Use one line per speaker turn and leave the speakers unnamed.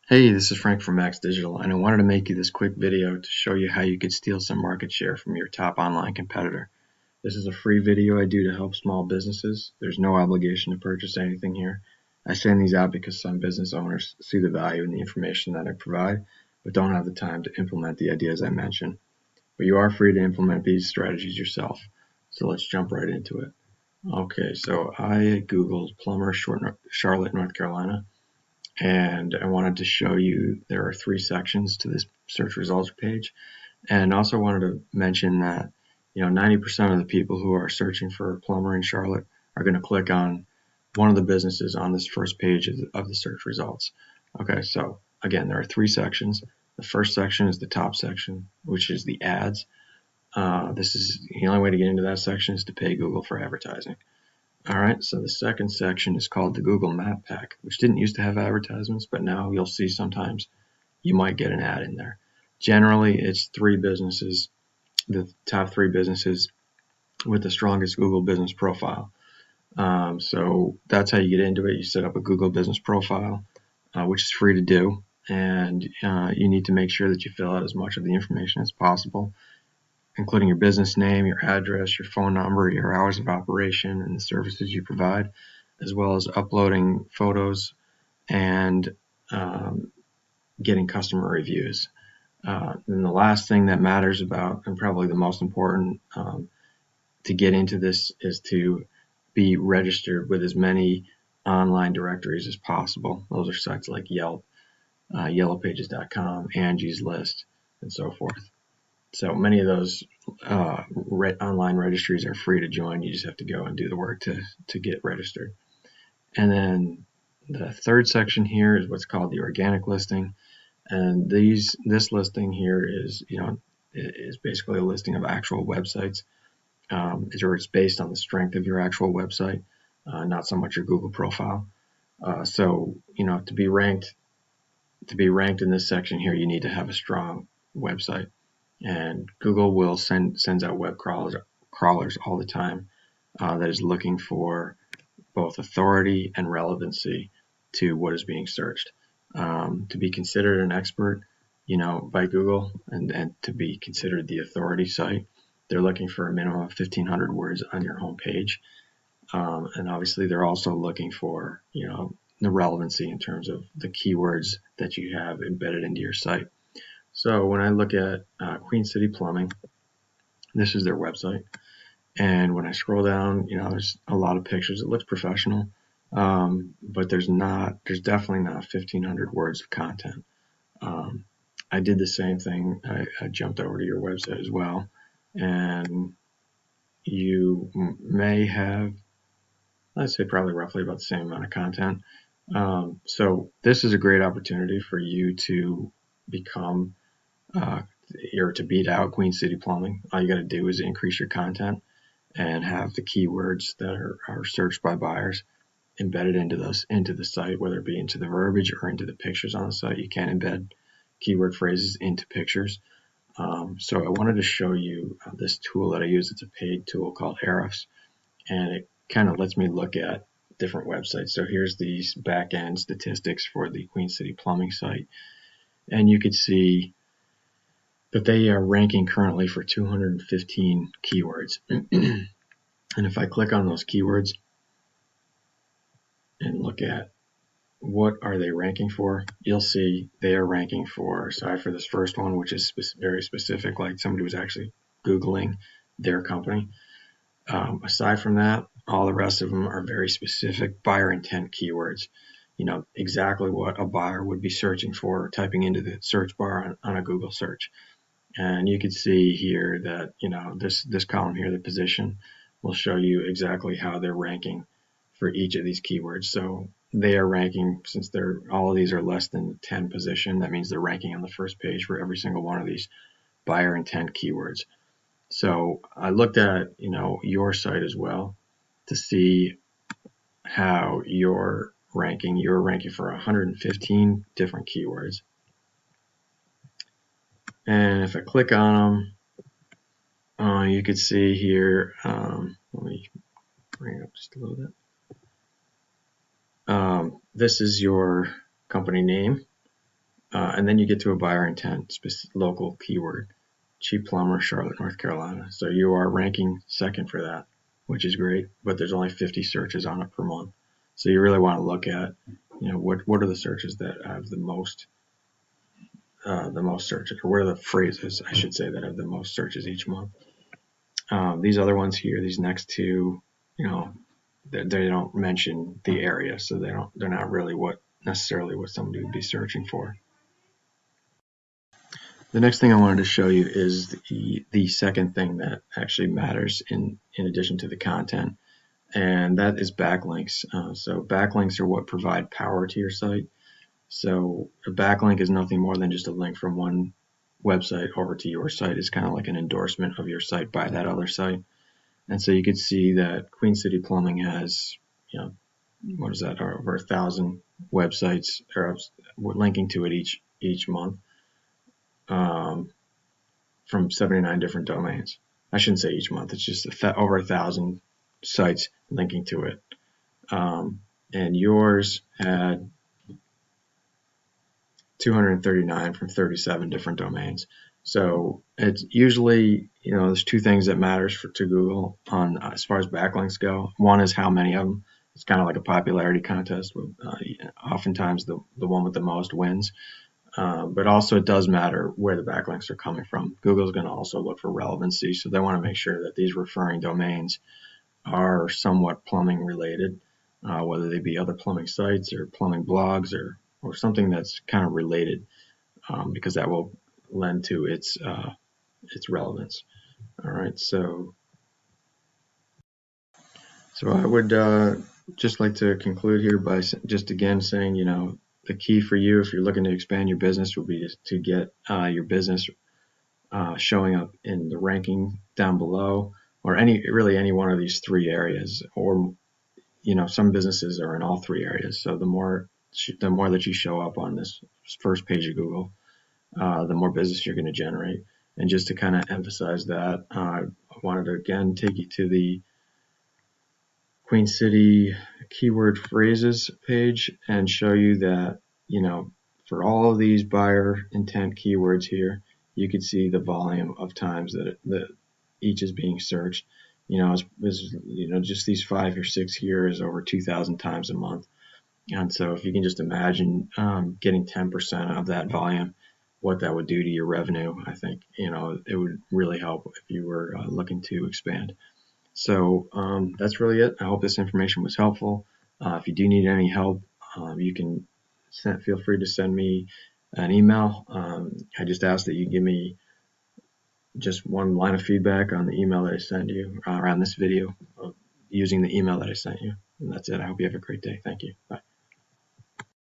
Hey, this is Frank from Max Digital, and I wanted to make you this quick video to show you how you could steal some market share from your top online competitor. This is a free video I do to help small businesses. There's no obligation to purchase anything here. I send these out because some business owners see the value in the information that I provide, but don't have the time to implement the ideas I mentioned. But you are free to implement these strategies yourself. So let's jump right into it. Okay, so I Googled Plumber Charlotte, North Carolina, and I wanted to show you there are three sections to this search results page, and also wanted to mention that 90% of the people who are searching for a plumber in Charlotte are going to click on one of the businesses on this first page of the search results. Okay, so again, there are three sections. The first section is the top section, which is the ads. This is the only way to get into that section is to pay Google for advertising. All right, so the second section is called the Google Map Pack, which didn't used to have advertisements, but now you'll see sometimes you might get an ad in there. Generally, it's three businesses, the top three businesses with the strongest Google business profile. So that's how you get into it. You set up a Google business profile, which is free to do, and you need to make sure that you fill out as much of the information as possible, including your business name, your address, your phone number, your hours of operation, and the services you provide, as well as uploading photos and getting customer reviews. And the last thing that matters about, and probably the most important to get into this, is to be registered with as many online directories as possible. Those are sites like Yelp, yellowpages.com, Angie's List, and so forth. So many of those online registries are free to join. You just have to go and do the work to get registered. And then the third section here is what's called the organic listing. And this listing here is basically a listing of actual websites. It's based on the strength of your actual website, not so much your Google profile. So to be ranked in this section here, you need to have a strong website. And Google will sends out web crawlers all the time that is looking for both authority and relevancy to what is being searched. To be considered an expert, by Google, and to be considered the authority site, they're looking for a minimum of 1,500 words on your homepage. And obviously, they're also looking for the relevancy in terms of the keywords that you have embedded into your site. So when I look at Queen City Plumbing, this is their website. And when I scroll down, there's a lot of pictures. It looks professional, but there's definitely not 1,500 words of content. I did the same thing. I jumped over to your website as well, and you may have, let's say, probably roughly about the same amount of content. So this is a great opportunity for you to become or to beat out Queen City Plumbing. All you got to do is increase your content and have the keywords that are searched by buyers embedded into the site, whether it be into the verbiage or into the pictures on the site. You can embed keyword phrases into pictures. So I wanted to show you this tool that I use. It's a paid tool called Ahrefs, and it kind of lets me look at different websites. So here's these back-end statistics for the Queen City Plumbing site, and you could see that they are ranking currently for 215 keywords. And if I click on those keywords and look at what are they ranking for, you'll see they are ranking for, aside for this first one, which is very specific, like somebody was actually Googling their company. Aside from that, all the rest of them are very specific buyer intent keywords. Exactly what a buyer would be searching for, typing into the search bar on a Google search. And you can see here that this column here, the position, will show you exactly how they're ranking for each of these keywords. So they are ranking, since all of these are less than 10 position, that means they're ranking on the first page for every single one of these buyer intent keywords. So I looked at your site as well to see how you're ranking. You're ranking for 115 different keywords. And if I click on them, you can see here, let me bring it up just a little bit. This is your company name. And then you get to a buyer intent, local keyword, cheap plumber, Charlotte, North Carolina. So you are ranking second for that, which is great, but there's only 50 searches on it per month. So you really want to look at, what are the searches that have the most searches, or what are the phrases, I should say, that have the most searches each month. These other ones here, these next two, they don't mention the area, so they're not really necessarily what somebody would be searching for. The next thing I wanted to show you is the second thing that actually matters in addition to the content, and that is backlinks. So backlinks are what provide power to your site. So a backlink is nothing more than just a link from one website over to your site. It's kind of like an endorsement of your site by that other site. And so you could see that Queen City Plumbing has, what is that, over 1,000 websites, or linking to it each month. From 79 different domains. I shouldn't say each month. It's just over 1,000 sites linking to it. And yours had 239 from 37 different domains. So it's usually, there's two things that matters to Google on as far as backlinks go. One is how many of them. It's kind of like a popularity contest. Oftentimes the one with the most wins. But also it does matter where the backlinks are coming from. Google's going to also look for relevancy, so they want to make sure that these referring domains are somewhat plumbing related, whether they be other plumbing sites or plumbing blogs or something that's kind of related, because that will lend to its relevance. All right, so I would just like to conclude here by just again saying, the key for you if you're looking to expand your business will be to get your business showing up in the ranking down below, or any one of these three areas, or some businesses are in all three areas. So the more that you show up on this first page of Google, the more business you're going to generate. And just to kind of emphasize that, I wanted to again take you to the Queen City keyword phrases page and show you that, for all of these buyer intent keywords here, you could see the volume of times that each is being searched. Just these 5 or 6 here is over 2,000 times a month. And so if you can just imagine getting 10% of that volume, what that would do to your revenue, I think, it would really help if you were looking to expand. So that's really it. I hope this information was helpful. If you do need any help, you can feel free to send me an email. I just ask that you give me just one line of feedback on the email that I sent you around this video using the email that I sent you. And that's it. I hope you have a great day. Thank you. Bye.